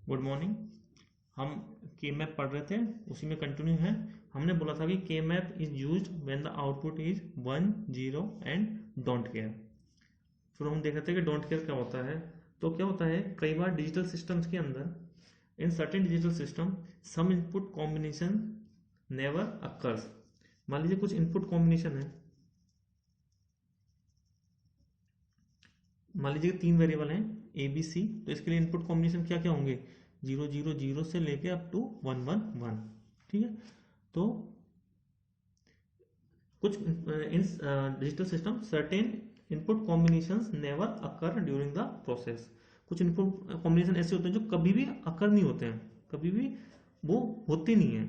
Good morning. हम के map पढ़ रहे थे, उसी में कंटिन्यू है। हमने बोला था कि के map is used when the output is 1 0 and don't care. फिर हम देख रहे थे कि डोंट केयर क्या होता है। तो क्या होता है, कई बार डिजिटल सिस्टम्स के अंदर in certain digital system some input combination never occurs. मान लीजिए कुछ इनपुट कॉम्बिनेशन है, मान लीजिए 3 वेरिएबल हैं ए बी सी, तो इसके लिए इनपुट कॉम्बिनेशन क्या क्या होंगे, 0 0 0 से लेके अप टू 1 1 1। ठीक है। तो कुछ इन digital system certain input combinations never occur during the process. कुछ इनपुट कॉम्बिनेशन ऐसे होते हैं जो कभी भी अकर नहीं होते हैं, कभी भी वो होते नहीं है।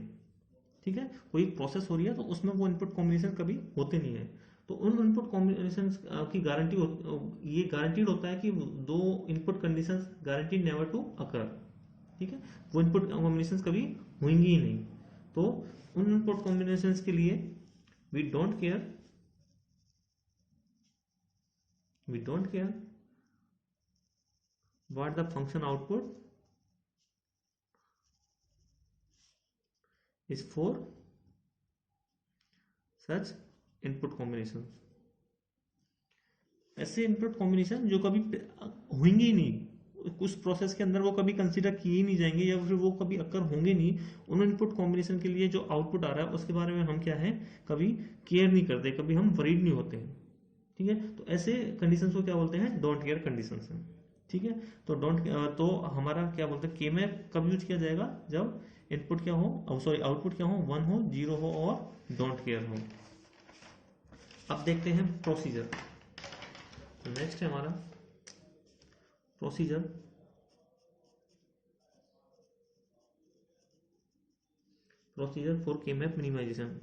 ठीक है, कोई प्रोसेस हो रही है तो उसमें वो इनपुट कॉम्बिनेशन कभी होते नहीं है। तो उन इनपुट कॉम्बिनेशन की गारंटी, ये गारंटीड होता है कि दो input conditions guaranteed never to occur. ठीक है, वो इनपुट कॉम्बिनेशन कभी होंगी ही नहीं। तो उन इनपुट कॉम्बिनेशन के लिए we don't care, we don't care what the function output is for such input combination। ऐसे इनपुट कॉम्बिनेशन जो कभी होंगे ही नहीं, उस प्रोसेस के अंदर वो कभी कंसीडर किए ही नहीं जाएंगे या फिर वो कभी अकर होंगे नहीं। उन इनपुट कॉम्बिनेशन के लिए जो आउटपुट आ रहा है उसके बारे में हम क्या है, कभी केयर नहीं करते, कभी हम वरीड नहीं होते हैं। ठीक है, तो ऐसे कंडीशंस को क्या बोलते हैं, डोंट केयर कंडीशंस हैं। ठीक है, तो तो हमारा क्या बोलते हैं, के में कब यूज किया जाएगा, जब इनपुट क्या हो, सॉरी आउटपुट क्या हो, 1 हो, 0 हो और डोंट केयर हो। अब देखते हैं प्रोसीजर। नेक्स्ट है हमारा प्रोसीजर। प्रोसीजर फॉर के मैप मिनिमाइजेशन।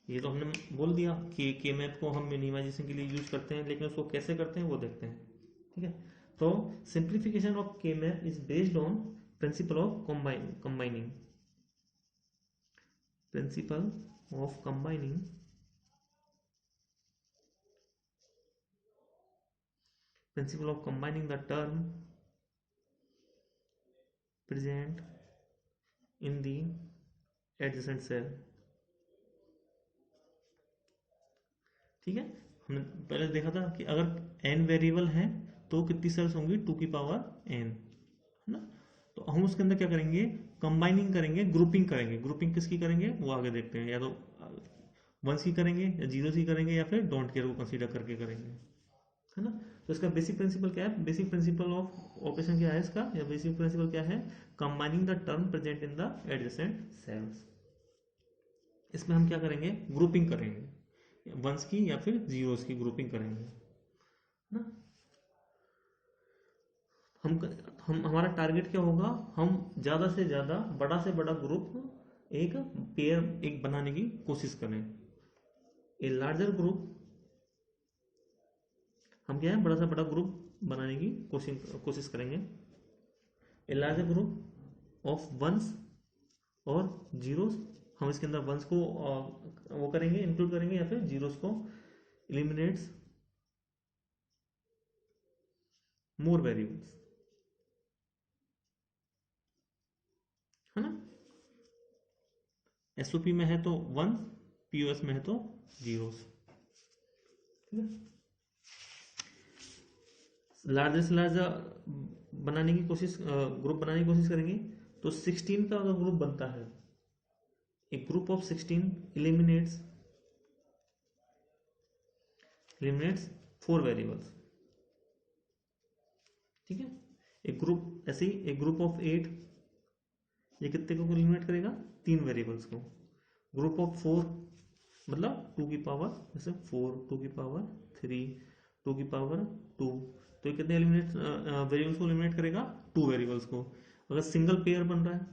ये तो हमने बोल दिया कि के मैप को हम मिनिमाइजेशन के लिए यूज करते हैं, लेकिन उसको कैसे करते हैं वो देखते हैं। ठीक है, तो सिंप्लीफिकेशन ऑफ के map is based on principle of combining, principle of combining, principle of combining the term present in the adjacent cell। ठीक है, हमने पहले देखा था कि अगर n वेरिएबल है तो कितनी सेल्स होंगी, 2 की पावर n, है ना। तो हम उसके अंदर क्या करेंगे, कंबाइनिंग करेंगे, ग्रुपिंग करेंगे। ग्रुपिंग किसकी करेंगे वो आगे देखते हैं, या तो वंस की करेंगे या जीरो की करेंगे या फिर डोंट केयर को कंसीडर करके करेंगे, है ना। तो इसका बेसिक प्रिंसिपल क्या है, बेसिक प्रिंसिपल ऑफ ऑपरेशन क्या है इसका, या बेसिक प्रिंसिपल क्या है, combining the term present in the adjacent sales. इसमें हम क्या करेंगे, ग्रुपिंग करेंगे, वंस की या फिर जीरोस की ग्रुपिंग करेंगे, है ना। हम हमारा टारगेट क्या होगा, हम ज्यादा से ज्यादा बड़ा से बड़ा ग्रुप एक पेयर एक बनाने की कोशिश करें। ए लार्जर ग्रुप, हम क्या है, बड़ा से बड़ा ग्रुप बनाने की कोशिश करेंगे। A larger group of ones और जीरोस, हम इसके अंदर वंस को वो करेंगे, इंक्लूड करेंगे, या फिर जीरोस को एलिमिनेट्स मोर वेरिएबल्स, है ना। एसओपी में है तो वन, पीओएस में है तो जीरोस। ठीक है, लार्जर से लार्जर बनाने की कोशिश, ग्रुप बनाने की कोशिश करेंगे। तो 16 का अगर ग्रुप बनता है, एक group of 16 eliminates eliminates 4 variables. ठीक है, एक ग्रुप ऐसे ही, एक ग्रुप ऑफ 8, ये कितने को एलिमिनेट करेगा, 3 वेरिएबल्स को। ग्रुप ऑफ 4 मतलब 2 की पावर जैसे 4, 2 की पावर 3, 2 की पावर 2, तो ये कितने एलिमिनेट वेरिएबल्स को एलिमिनेट करेगा, 2 वेरिएबल्स को। अगर सिंगल पेयर बन रहा है,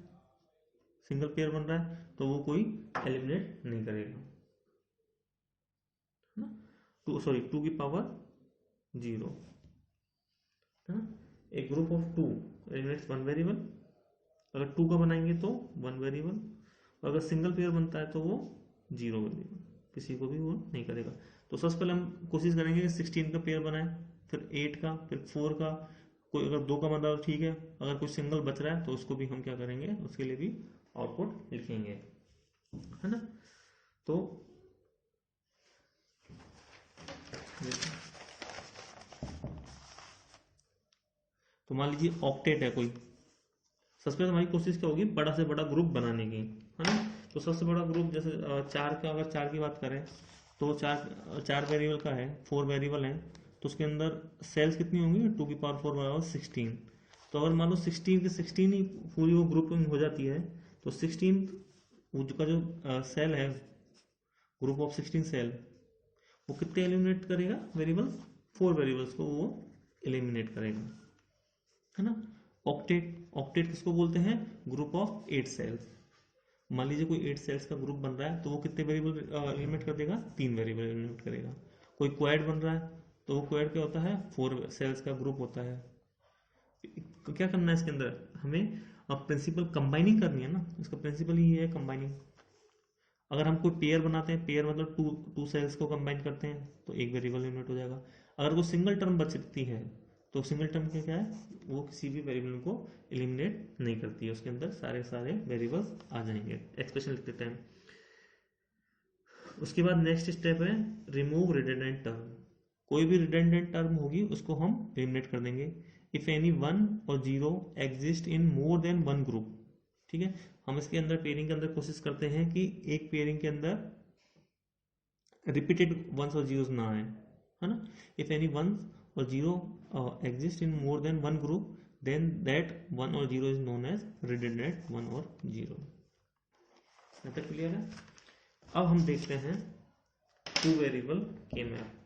सिंगल पेयर बन रहा है तो वो कोई एलिमिनेट नहीं करेगा, है ना। 2 सॉरी 2 की पावर 0, है ना। एक ग्रुप ऑफ 2 एलिमिनेट्स 1 वेरिएबल, अगर 2 का बनाएंगे तो 1 वेरिएबल, और अगर सिंगल पेयर बनता है तो वो 0 वेरिएबल। किसी को भी वो नहीं करेगा। तो सबसे पहले हम कोशिश करेंगे कि 16 का पेयर बनाए, फिर 8 का, फिर 4 का। कोई अगर 2 का बन रहा है तो ठीक है, अगर कोई सिंगल बच रहा है तो उसको भी हम क्या करेंगे, उसके लिए भी आउटपुट लिखेंगे, है ना। तो मान लीजिए ऑक्टेट है कोई, सबसे पहले हमारी कोशिश क्या होगी, बड़ा से बड़ा ग्रुप बनाने की, है ना। तो सबसे बड़ा ग्रुप जैसे चार का, अगर चार की बात करें तो चार चार वेरिएबल का है, 4 वेरिएबल है, तो उसके अंदर सेल्स कितनी होंगी, 2 की पावर 4 बराबर 16। तो अगर मान लो 16 की 16 ही पूरी वो ग्रुपिंग हो जाती है, तो 16 का जो सेल है, ग्रुप ऑफ 16 सेल, वो कितने एलिमिनेट करेगा, वेरिएबल, 4 वेरिएबल्स को वो एलिमिनेट करेगा, है ना। ऑक्टेट, ऑक्टेट किसको बोलते हैं, ग्रुप ऑफ 8 सेल्स। मान लीजिए कोई 8 सेल्स का ग्रुप बन रहा है, तो वो कितने वेरिएबल एलिमिनेट कर देगा, 3 वेरिएबल एलिमिनेट करेगा। कोई क्वाड बन रहा है, तो वो क्वाड क्या होता है, 4 सेल्स का ग्रुप होता है। क्या करना है इसके अंदर, हमें अब प्रिंसिपल कंबाइनिंग करनी है ना, इसका प्रिंसिपल ही है कंबाइनिंग। अगर हम कोई पेयर बनाते हैं, पेयर मतलब टू सेल्स को कंबाइन करते हैं, तो एक वेरिएबल एलिमिनेट हो जाएगा। अगर कोई सिंगल टर्म बचती है, तो सिंगल टर्म के क्या है, वो किसी भी वेरिएबल को एलिमिनेट नहीं करती है, उसके अंदर सारे सारे वेरिएबल्स आ जाएंगे एक्सप्रेशन लिखते टाइम। उसके बाद नेक्स्ट स्टेप है रिमूव रिडंडेंट टर्म। कोई भी रिडंडेंट टर्म होगी उसको हम एलिमिनेट कर देंगे। इफ एनी 1 और 0 exist in more than one group, ठीक है। हम इसके अंदर पेयरिंग के अंदर कोशिश करते हैं कि एक पेयरिंग के अंदर रिपीटेड वंस और जीरोस ना आए, है ना। इफ एनी 1 और 0 exist in more than one group, then that 1 और 0 इज नोन एज रिडंडेंट 1 और 0। मतलब क्लियर है। अब हम देखते हैं टू वेरिएबल के मैप।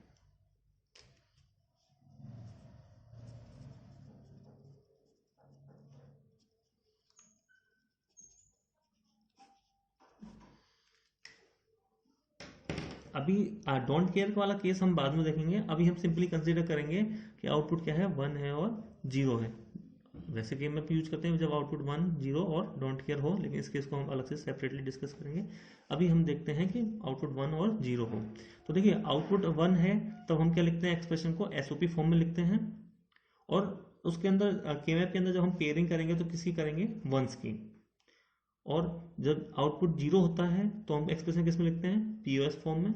अभी डोंट केयर वाला केस हम बाद में देखेंगे, अभी हम सिंपली कंसीडर करेंगे कि आउटपुट क्या है, 1 है और 0 है। वैसे गेम में यूज करते हैं जब आउटपुट 1 0 और डोंट केयर हो, लेकिन इस केस को हम अलग से सेपरेटली डिस्कस करेंगे। अभी हम देखते हैं कि आउटपुट 1 और 0 हो। तो देखिए आउटपुट 1 है, तब हम क्या लिखते हैं, एक्सप्रेशन को एसओपी फॉर्म में लिखते हैं। और उसके अंदर केमैप के अंदर जब हम पेयरिंग करेंगे तो किसकी करेंगे, वंस की। और जब आउटपुट 0 होता है तो हम एक्सप्रेशन किस में लिखते हैं, पीओएस फॉर्म में।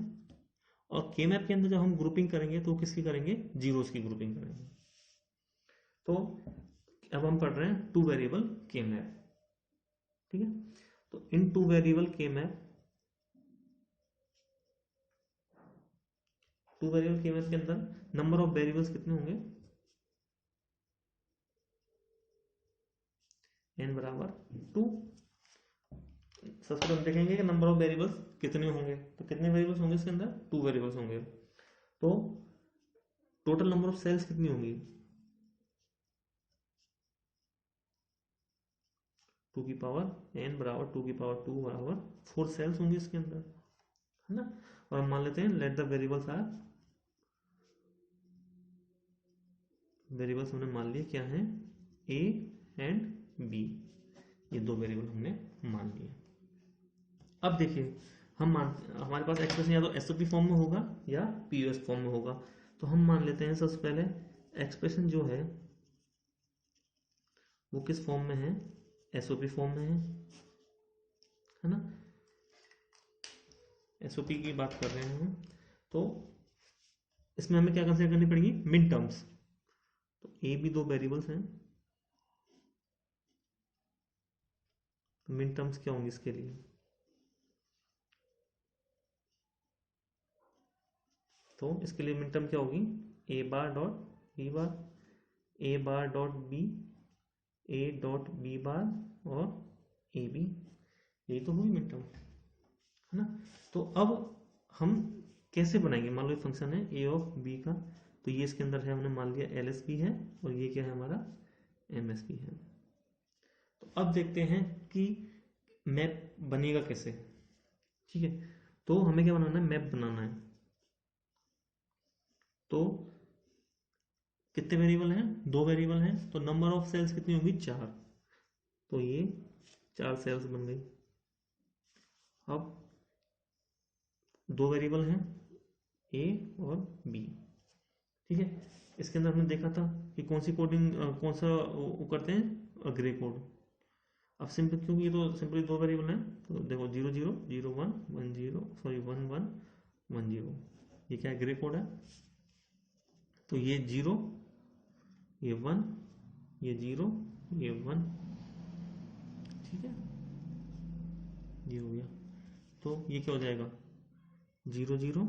और के मैप के अंदर जब हम ग्रुपिंग करेंगे तो किसकी करेंगे, जीरोस की ग्रुपिंग करेंगे। तो अब हम पढ़ रहे हैं टू वेरिएबल के मैप, ठीक है। तो इन टू वेरिएबल के मैप, टू वेरिएबल के मैप के अंदर नंबर ऑफ वेरिएबल्स कितने होंगे, n बराबर 2। सबसे पहले हम देखेंगे कि नंबर ऑफ वेरिएबल्स कितने होंगे, तो कितने वेरिएबल्स होंगे इसके अंदर, 2 वेरिएबल्स होंगे। तो टोटल नंबर ऑफ सेल्स कितनी होंगी, 2 की पावर n बराबर 2 की पावर 2 बराबर 4 सेल्स होंगी इसके अंदर, है ना। और हम मान लेते हैं let the variables are, variables हमने मान लिए क्या है, a एंड b, ये दो वेरिएबल हमने मान लिए। अब देखिए हमारे पास एक्सप्रेशन या तो एसओपी फॉर्म में होगा या पीओएस फॉर्म में होगा। तो हम मान लेते हैं सबसे पहले एक्सप्रेशन जो है वो किस फॉर्म में है, एसओपी फॉर्म में है ना। एसओपी की बात कर रहे हैं हम, तो इसमें हमें क्या कंसीडर करनी पड़ेगी, मिन टर्म्स। तो ए भी दो वेरिएबल्स हैं, तो मिन टर्म्स क्या होंगी इसके लिए, तो इसके लिए मिन टर्म क्या होगी, A bar dot B bar, A bar dot B, A dot B bar और ए बी, यही तो हुई मिन टर्म, है ना। तो अब हम कैसे बनाएंगे, मान लो ये फंक्शन है ए ऑफ बी का, तो ये इसके अंदर है, हमने मान लिया एल एस बी है, और ये क्या है हमारा एम एस बी है। तो अब देखते हैं कि मैप बनेगा कैसे, ठीक है। तो हमें क्या बनाना है, मैप बनाना है। तो कितने वेरिएबल हैं, दो वेरिएबल हैं, तो नंबर ऑफ सेल्स कितनी होगी, 4। तो ये 4 सेल्स बन गई। अब दो वेरिएबल हैं ए और बी, ठीक है। इसके अंदर हमने देखा था कि कौन सी कोडिंग कौन सा वो करते हैं, ग्रे कोड। अब सिंपल, क्योंकि ये तो सिंपली दो वेरिएबल हैं, तो देखो 0 0 0 1 1 0 ये क्या है, ग्रे कोड है। तो ये 0, ये 1, ये 0, ये 1, ठीक है, ये हो गया। तो ये क्या हो जाएगा, 0 0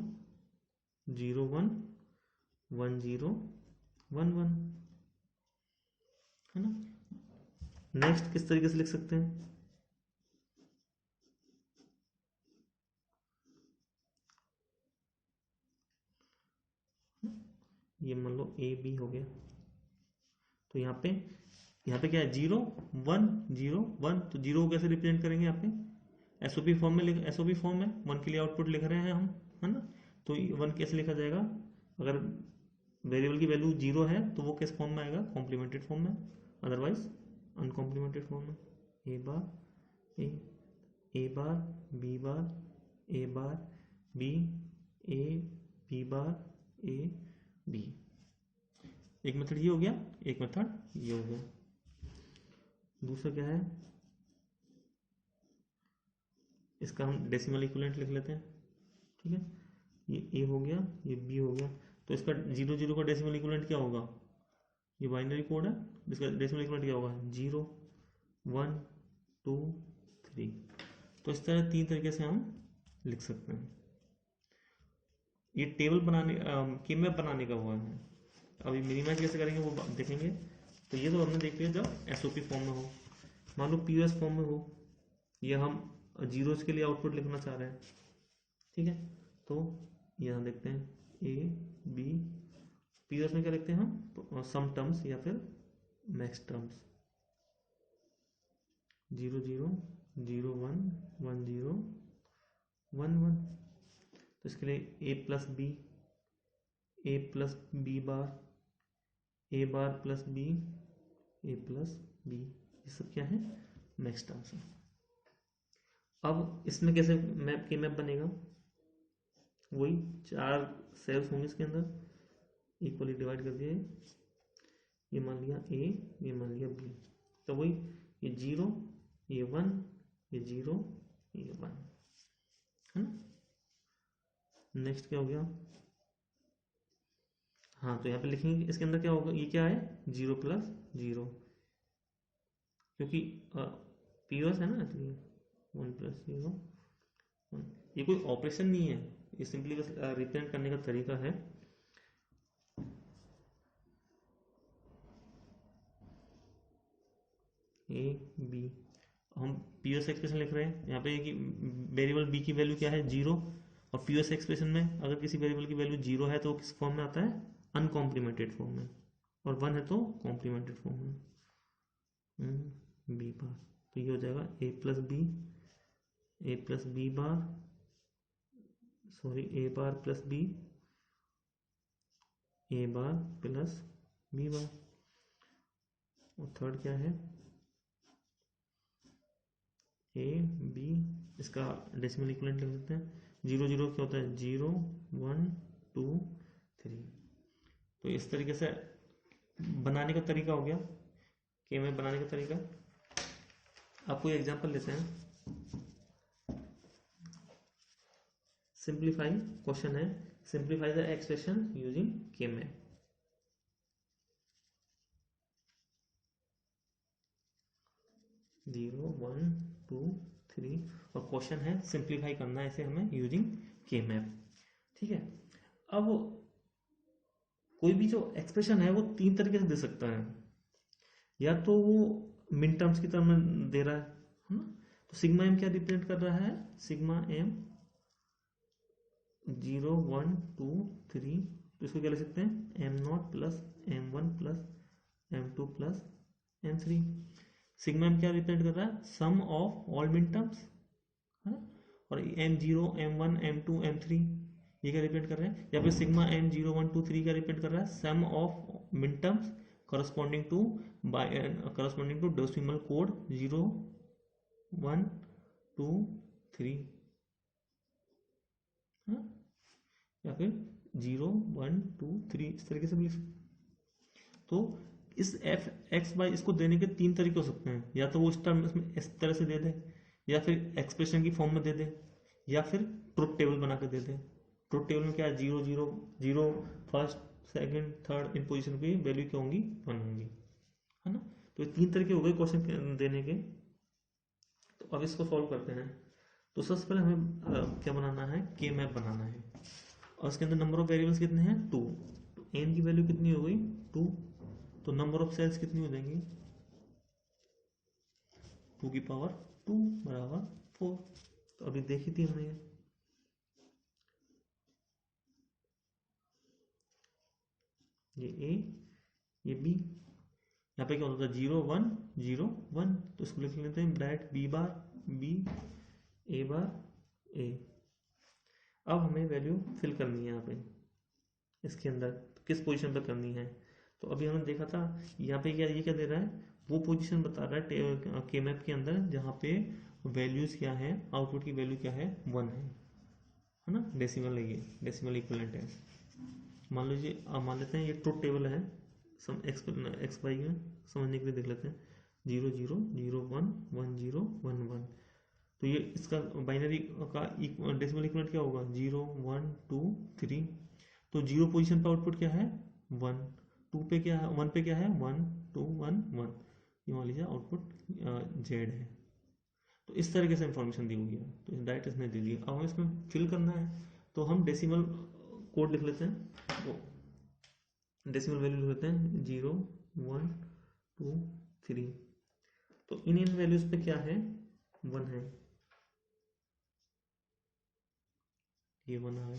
0 1 1 0 1 1, है ना। नेक्स्ट किस तरीके से लिख सकते हैं, ये मान लो ए बी हो गया। तो यहाँ पे क्या है, 0 1 0 1, तो 0 को कैसे रिप्रेजेंट करेंगे, यहाँ पे एसओपी फॉर्म में एसओपी फॉर्म है, 1 के लिए आउटपुट लिख रहे हैं हम, है ना। तो 1 कैसे लिखा जाएगा, अगर वेरिएबल की वैल्यू 0 है तो वो किस फॉर्म में आएगा, कॉम्प्लीमेंटेड फॉर्म में, अदरवाइज अनकॉम्प्लीमेंटेड फॉर्म में। A bar A, A bar B bar, A bar B, A B bar A B. एक मेथड ये हो गया, एक मेथड ये हो गया। दूसरा क्या है, इसका हम डेसिमल इक्विवेलेंट लिख लेते हैं, ठीक है। ये ए हो गया, ये बी हो गया। तो इसका 0 0 का डेसिमल इक्विवेलेंट क्या होगा, ये बाइनरी कोड है, इसका डेसिमल इक्विवेलेंट क्या होगा, 0 1 2 3। तो इस तरह 3 तरीके से हम लिख सकते हैं। ये टेबल बनाने के मैप बनाने का हुआ है। अभी मिनिमाइज कैसे करेंगे वो देखेंगे। तो ये तो हमने देख लिया जब एसओपी फॉर्म में हो, मान लो पीओएस फॉर्म में हो, ये हम जीरोस के लिए आउटपुट लिखना चाह रहे हैं, ठीक है। तो यहाँ देखते हैं ए बी, पीओएस में क्या लिखते हैं हम, तो सम टर्म्स या फिर मैक्स टर्म्स, 0 0 0 1 1 0 1 1। तो इसके लिए ए plus B bar, A bar plus B, A plus B, ये सब क्या है, मैक्स टर्म्स है। अब इसमें कैसे मैप के मैप बनेगा, वही 4 सेल्स होंगे इसके अंदर, इक्वली डिवाइड कर दिए, ये मान लिया ए, ये मान लिया बी। तो वही ये 0 ये 1 ये 0 ये 1, है ना। नेक्स्ट क्या हो गया, हाँ तो यहाँ पे लिखेंगे इसके अंदर क्या होगा, ये क्या है 0 प्लस 0, क्योंकि पीओएस है ना, इसलिए 1 प्लस 0 1। ये कोई ऑपरेशन नहीं है, ये सिंपली बस रिप्रेजेंट करने का तरीका है। ए बी, हम पीओएस एक्सप्रेशन लिख रहे हैं यहाँ पे कि वेरिएबल बी की वैल्यू क्या है 0, और पीओएस एक्सप्रेशन में अगर किसी वेरिएबल की वैल्यू 0 है तो किस फॉर्म में आता है, अनकॉम्प्लीमेंटेड फॉर्म में, और 1 है तो कॉम्प्लीमेंटेड फॉर्म में, बी बार। तो ये हो जाएगा ए plus B bar, sorry A bar plus B, A bar plus B bar. और थर्ड क्या है, ए बी, इसका डेसिमल इक्विवेलेंट लिख देते हैं। 0 0 क्या होता है, 0 1 2 3। तो इस तरीके से बनाने का तरीका हो गया, के में बनाने का तरीका। आपको एक एग्जांपल लेते हैं, सिंप्लीफाई क्वेश्चन है, सिंप्लीफाई द एक्सप्रेशन यूजिंग के में। जीरो 1 2 3, और क्वेश्चन है सिंप्लीफाई करना है इसे हमें यूजिंग के मैप, ठीक है। अब कोई भी जो एक्सप्रेशन है वो 3 तरीके से दे सकता है, या तो वो मिन टर्म्स की तरह में दे रहा है ना। तो सिग्मा एम क्या रिप्रेजेंट कर रहा है, सिग्मा एम 0 1 2 3, तो इसको क्या लिख सकते हैं, M naught plus m1 plus m2 plus m3। Sigma M क्या रिप्रेजेंट कर रहा है, sum of all min terms, है ना। और m0 m1 m2 m3 ये क्या रिप्रेजेंट कर रहे हैं, या फिर सिग्मा m0 1 2 3 क्या रिप्रेजेंट कर रहा है, सम ऑफ मिन terms corresponding to decimal code 0 1 2 3, हाँ, या फिर 0 1 2 3 इस तरीके से भी लिख सकते। तो इस एफ एक्स वाई इसको देने के तीन तरीके हो सकते हैं, या तो वो इस टर्म इसमें इस तरह से दे दे, या फिर एक्सप्रेशन की फॉर्म में दे दे, या फिर ट्रुथ टेबल बना के दे दे। ट्रुथ टेबल में क्या है, 0 0 0 first second third in position पे वैल्यू क्या होंगी, 1 होंगी, है ना। तो ये तीन तरीके हो गए क्वेश्चन देने के। तो अब इसको सॉल्व करते हैं। तो सबसे पहले हमें क्या बनाना है, के मैप बनाना है, और उसके अंदर नंबर ऑफ वेरिएबल्स कितने हैं, 2। तो एन की वैल्यू कितनी हो गई, 2। तो नंबर ऑफ सेल्स कितनी हो जाएंगी, 2 की पावर 2 बराबर 4। तो अभी देखी थी हमने ये ए ये बी। यहाँ पे क्या होता है, 0 1 0 1, तो इसको लिख लेते हैं direct B bar B A bar ए। अब हमें वैल्यू फिल करनी है यहाँ पे इसके अंदर, तो किस पोजीशन पर करनी है। तो अभी हमने देखा था यहाँ पे क्या, ये क्या दे रहा है, वो पोजीशन बता रहा है के मैप के अंदर जहाँ पे वैल्यूज क्या है, आउटपुट की वैल्यू क्या है, 1 है ना। डेसिमल है, ये डेसिमल इक्विवेलेंट है। मान लीजिए मान लेते हैं ये ट्रुथ टेबल है, सम एक्स वाई में समझने के लिए देख लेते हैं। 0 0 0 1 1 0 1 1, तो ये इसका बाइनरी का डेसिमल इक्विवेलेंट क्या होगा, 0 1 2 3। तो 0 पोजीशन पर आउटपुट क्या है, 1। 2 पे क्या है, 1 पे क्या है, 1 2 1 1। ये मान लीजिए आउटपुट जेड है। तो इस तरीके से इंफॉर्मेशन दी हुई है, तो डायरेक्ट इसने दे दी। अब हमें इसमें फिल करना है, तो हम डेसिमल कोड लिख लेते हैं। तो डेसिमल वैल्यू लिख लेते हैं 0 1 2 3। तो इन वैल्यूज पे क्या है, 1 है, ये 1 है।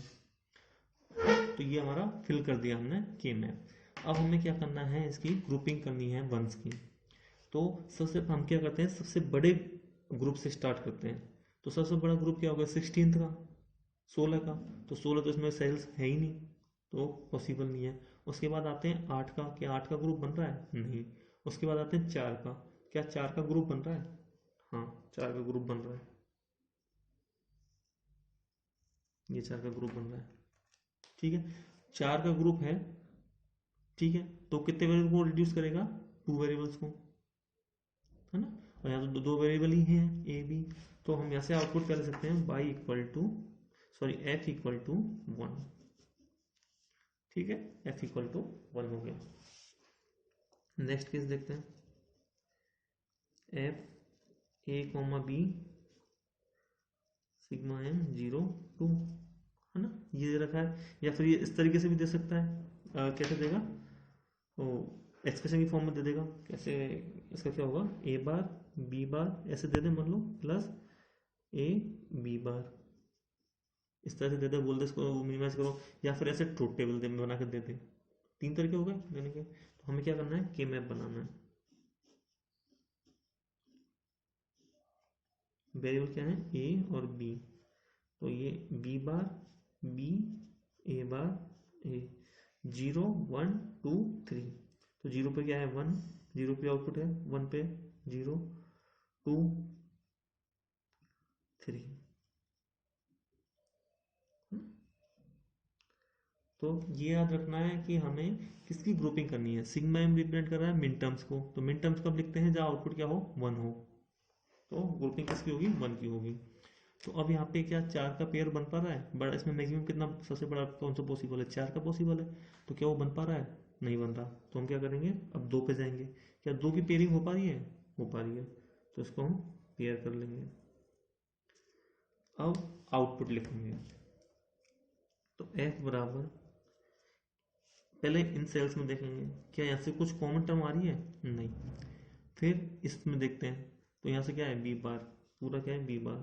तो ये हमारा फिल कर दिया हमने के मैप। अब हमें क्या करना है, इसकी ग्रुपिंग करनी है वंस की। तो सबसे हम क्या करते हैं, सबसे बड़े ग्रुप से स्टार्ट करते हैं। तो सबसे बड़ा ग्रुप क्या होगा, 16 का, 16 का। तो 16 तो इसमें सेल्स है ही नहीं, तो पॉसिबल नहीं है। उसके बाद आते हैं 8 का, क्या 8 का ग्रुप बन रहा है, नहीं। उसके बाद आते हैं 4 का, क्या 4 का ग्रुप बन रहा है, हाँ 4 का ग्रुप बन रहा है, ये 4 का ग्रुप बन रहा है, ठीक है। 4 का ग्रुप है, ठीक है। तो कितने वेरिएबल को रिड्यूस करेगा, 2 वेरिएबल्स को, है ना। और यहाँ तो दो वेरिएबल ही हैं ए बी। तो हम यहाँ से आउटपुट कर सकते हैं y equal to, sorry f equal to 1, ठीक है। f इक्वल टू 1 हो गया। नेक्स्ट केस देखते हैं, f a comma B sigma m 0 2, है ना, ये दे रखा है। या फिर ये इस तरीके से भी दे सकता है, कैसे देगा, तो एक्सप्रेशन की फॉर्म में दे देगा। कैसे, इसका क्या होगा, ए बार बी बार ऐसे दे दे, मान लो प्लस ए बी बार, इस तरह से दे दे, बोल दे इसको मिनिमाइज करो, या फिर ऐसे ट्रूथ टेबल दे बना कर दे दे। तीन तरीके हो गए देने के। तो हमें क्या करना है, के मैप बनाना है। वेरिएबल क्या है, ए और बी। तो ये B bar B A bar ए, 0 1 2 3। तो 0 पे क्या है, 1, 0 पे आउटपुट है, 1 पे 0 2 3। तो ये याद रखना है कि हमें किसकी ग्रुपिंग करनी है। सिग्मा एम रिप्रेजेंट कर रहा है मिन टर्म्स को, तो मिन टर्म्स कब लिखते हैं, जहाँ आउटपुट क्या हो, 1 हो। तो ग्रुपिंग किसकी होगी, 1 की होगी। तो अब यहाँ पे क्या 4 का पेयर बन पा रहा है, बड़ा इसमें मैक्सिमम कितना, सबसे बड़ा कौन सा पॉसिबल है, 4 का पॉसिबल है। तो क्या वो बन पा रहा है, नहीं बन रहा। तो हम क्या करेंगे, अब 2 पे जाएंगे। क्या 2 की पेयरिंग हो पा रही है, हो पा रही है। तो इसको हम पेयर कर लेंगे। अब आउटपुट लिखेंगे। तो f बराबर, पहले इन सेल्स में देखेंगे क्या यहाँ से कुछ कॉमन टर्म आ रही है, नहीं। फिर इसमें देखते हैं, तो यहाँ से क्या है, बी बार, पूरा क्या है, बी बार।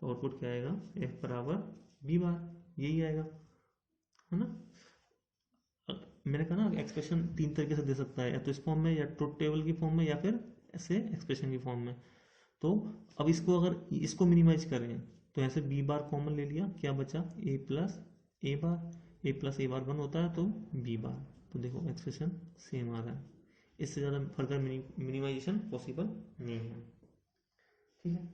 तो आउटपुट क्या आएगा, f बराबर बी बार, यही आएगा, है ना। मैंने कहा ना एक्सप्रेशन तीन तरीके से दे सकता है, या तो इस फॉर्म में, या ट्रुथ टेबल की फॉर्म में, या फिर ऐसे एक्सप्रेशन की फॉर्म में। तो अब इसको अगर इसको मिनिमाइज करें, तो ऐसे बी बार कॉमन ले लिया, क्या बचा, ए plus A bar, A plus A बार 1 होता है, तो बी बार। तो देखो एक्सप्रेशन सेम आ रहा है। इससे ज़्यादा फर्दर मिनिमाइजेशन पॉसिबल नहीं है, ठीक है।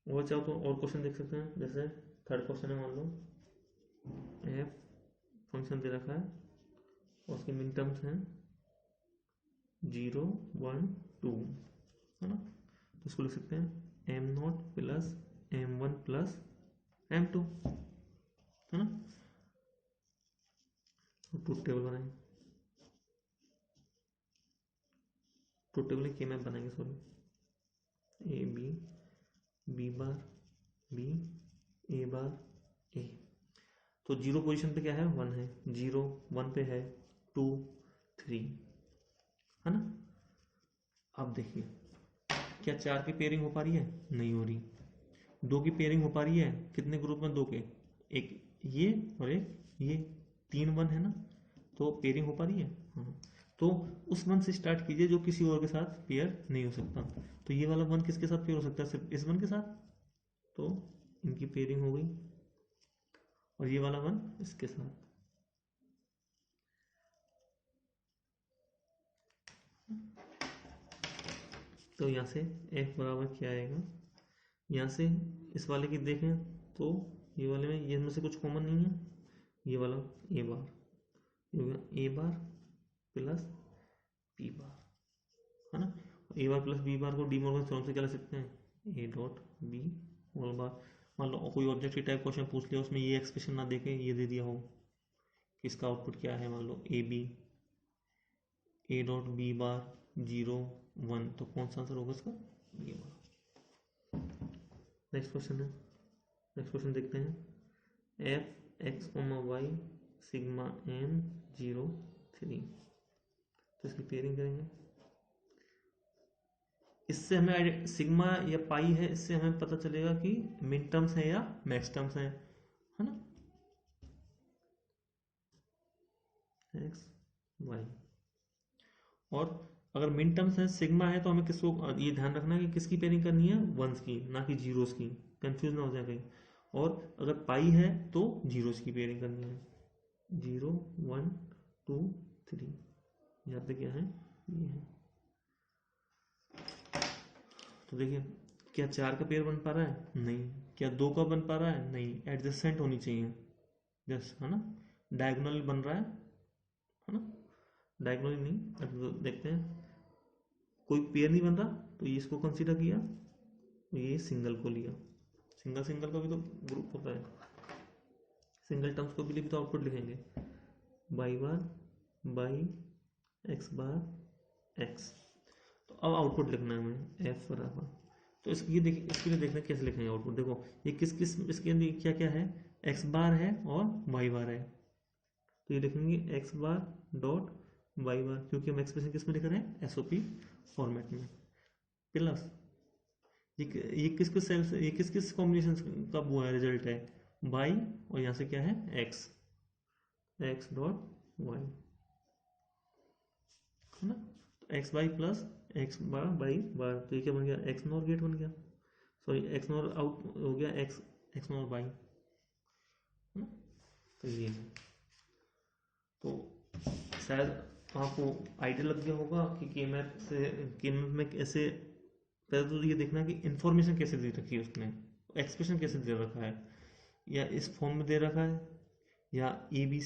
और चाहो तो और क्वेश्चन देख सकते हैं, जैसे थर्ड क्वेश्चन है, मान लो एफ फंक्शन दे रखा है और उसके मिन टर्म्स हैं 0 1 2, है ना। तो इसको लिख सकते हैं M naught plus M1 plus M2, है ना। तो ट्रूथ टेबल बनाएंगे, ट्रूथ टेबल के मैप बनाएंगे, sorry, A B, B bar B, A bar A. तो 0 पोजीशन पे क्या है, 1 है, 0 1 पे है 2 3, है ना। अब देखिए क्या 4 की पेयरिंग हो पा रही है, नहीं हो रही। 2 की पेयरिंग हो पा रही है, कितने ग्रुप में, 2 के, एक ये और एक ये, 3 1 है ना, तो पेयरिंग हो पा रही है। हाँ, तो उस 1 से स्टार्ट कीजिए जो किसी और के साथ पेयर नहीं हो सकता। तो ये वाला 1 किसके साथ पेयर हो सकता है, सिर्फ इस 1 के साथ, तो इनकी पेयरिंग हो गई। और ये वाला 1 इसके साथ, तो यहाँ से f बराबर क्या आएगा, यहाँ से इस वाले की देखें तो ये वाले में, ये इनमें से कुछ कॉमन नहीं है, ये वाला ए बार, ये हो गया ए बार प्लस बी बार, है ना। ए बार प्लस बी बार को डी मॉर्गन थ्योरम से क्या लिख सकते हैं, A dot B whole bar. मान लो कोई ऑब्जेक्टिव टाइप क्वेश्चन पूछ लिया, उसमें ये एक्सप्रेशन ना देके ये दे दिया हो कि इसका आउटपुट क्या है, मान लो A B, A dot B bar 0 1, तो कौन सा आंसर होगा इसका, ये वाला। नेक्स्ट क्वेश्चन है, नेक्स्ट क्वेश्चन देखते हैं, F X Y sigma M 0 3, तो इसकी पेयरिंग करेंगे। इससे हमें सिग्मा या पाई है, इससे हमें पता चलेगा कि मिन टर्म्स है या मैक्स टर्म्स है ना, एक्स वाई। और अगर मिन टर्म्स है, सिग्मा है, तो हमें किसको, ये ध्यान रखना है कि किसकी पेयरिंग करनी है, वंस की, ना कि जीरोस की, कंफ्यूज ना हो जाए कहीं। और अगर पाई है तो जीरोस की पेयरिंग करनी है, 0 1 2 3, यहाँ पे क्या है, ये है। तो देखिए क्या 4 का पेयर बन पा रहा है, नहीं। क्या 2 का बन पा रहा है, नहीं। एडजेसेंट होनी चाहिए, जस्ट, है ना। डायगोनल बन रहा है ना, डायगोनली नहीं। अब देखते हैं कोई पेयर नहीं बन रहा, तो ये इसको कंसीडर किया, तो ये सिंगल को लिया। सिंगल सिंगल का भी तो ग्रुप होता है, सिंगल टर्म्स को भी तो आउटपुट लिखेंगे, by bar by x bar x. तो अब आउटपुट लिखना है हमें, एफ बराबर, तो ये देखिए, इसके लिए देखना कैसे लिखेंगे आउटपुट। देखो ये किस किस, इसके अंदर क्या क्या है, एक्स बार है और वाई बार है, तो ये लिखेंगे एक्स बार डॉट वाई बार, क्योंकि हम एक्सप्रेशन किस में लिख रहे हैं, एसओपी फॉर्मेट में, प्लस ये किस किस सेल से, ये किस किस कॉम्बिनेशन का वो है, रिजल्ट है बाई, और यहाँ से क्या है, एक्स, एक्स डॉट वाई, है ना। तो X Y plus X bar Y bar, तो ये क्या बन गया, एक्स नॉर गेट बन गया, सॉरी एक्स नॉर आउट हो गया, एक्स एक्स नॉर बाई, है ना। तो ये है, तो शायद आपको आइडिया लग गया होगा कि के मैप से, के मैप में कैसे, पहले तो ये देखना कि इन्फॉर्मेशन कैसे दे रखी है उसने, एक्सप्रेशन कैसे दे रखा है, या इस फॉर्म में दे रखा है, या A B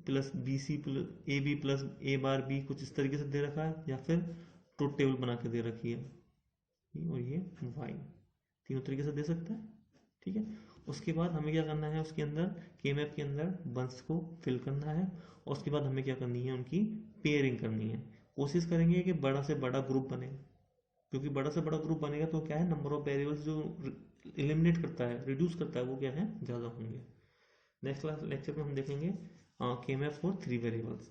plus B C plus A B plus A bar B, कुछ इस तरीके से दे रखा है, या फिर ट्रूथ टेबल बना के दे रखी है, और ये वाई, तीनों तरीके से दे सकता है, ठीक है। उसके बाद हमें क्या करना है, उसके अंदर के मैप के अंदर बंस को फिल करना है, और उसके बाद हमें क्या करनी है, उनकी पेयरिंग करनी है। कोशिश करेंगे कि बड़ा से बड़ा ग्रुप बने, क्योंकि बड़ा से बड़ा ग्रुप बनेगा तो क्या है, नंबर ऑफ वेरिएबल्स जो एलिमिनेट करता है, रिड्यूस करता है, वो क्या है, ज़्यादा होंगे। नेक्स्ट क्लास लेक्चर में हम देखेंगे के मैप फॉर 3 वेरिएबल्स।